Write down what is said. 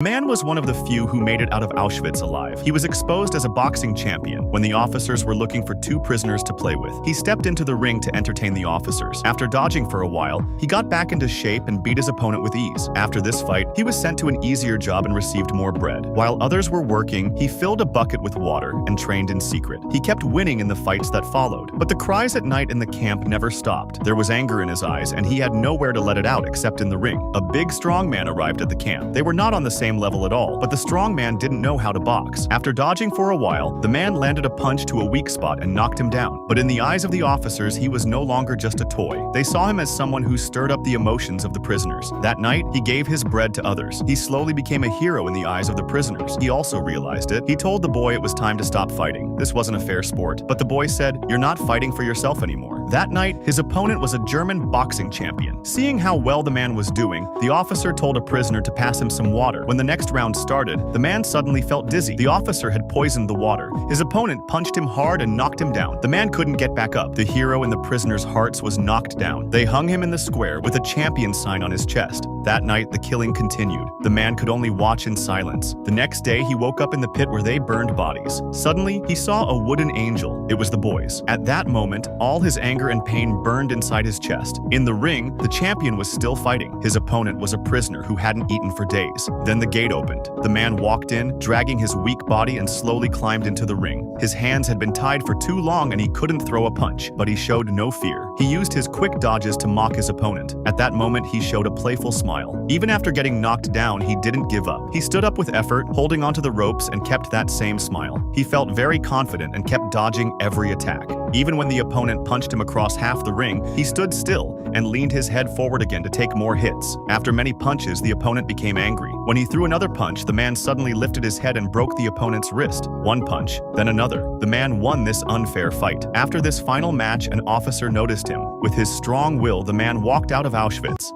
The man was one of the few who made it out of Auschwitz alive. He was exposed as a boxing champion when the officers were looking for two prisoners to play with. He stepped into the ring to entertain the officers. After dodging for a while, he got back into shape and beat his opponent with ease. After this fight, he was sent to an easier job and received more bread. While others were working, he filled a bucket with water and trained in secret. He kept winning in the fights that followed. But the cries at night in the camp never stopped. There was anger in his eyes, and he had nowhere to let it out except in the ring. A big, strong man arrived at the camp. They were not on the same level at all, but the strong man didn't know how to box. After dodging for a while, the man landed a punch to a weak spot and knocked him down. But in the eyes of the officers, he was no longer just a toy. They saw him as someone who stirred up the emotions of the prisoners. That night, he gave his bread to others. He slowly became a hero in the eyes of the prisoners. He also realized it. He told the boy it was time to stop fighting. This wasn't a fair sport, but the boy said, "You're not fighting for yourself anymore." That night, his opponent was a German boxing champion. Seeing how well the man was doing, the officer told a prisoner to pass him some water. When the next round started, the man suddenly felt dizzy. The officer had poisoned the water. His opponent punched him hard and knocked him down. The man couldn't get back up. The hero in the prisoners' hearts was knocked down. They hung him in the square with a champion sign on his chest. That night, the killing continued. The man could only watch in silence. The next day, he woke up in the pit where they burned bodies. Suddenly, he saw a wooden angel. It was the boys. At that moment, all his anger and pain burned inside his chest. In the ring, the champion was still fighting. His opponent was a prisoner who hadn't eaten for days. Then the gate opened. The man walked in, dragging his weak body, and slowly climbed into the ring. His hands had been tied for too long and he couldn't throw a punch, but he showed no fear. He used his quick dodges to mock his opponent. At that moment, he showed a playful smile. Even after getting knocked down, he didn't give up. He stood up with effort, holding onto the ropes, and kept that same smile. He felt very confident and kept dodging every attack. Even when the opponent punched him across half the ring, he stood still and leaned his head forward again to take more hits. After many punches, the opponent became angry. When he threw another punch, the man suddenly lifted his head and broke the opponent's wrist. One punch, then another. The man won this unfair fight. After this final match, an officer noticed him. With his strong will, the man walked out of Auschwitz.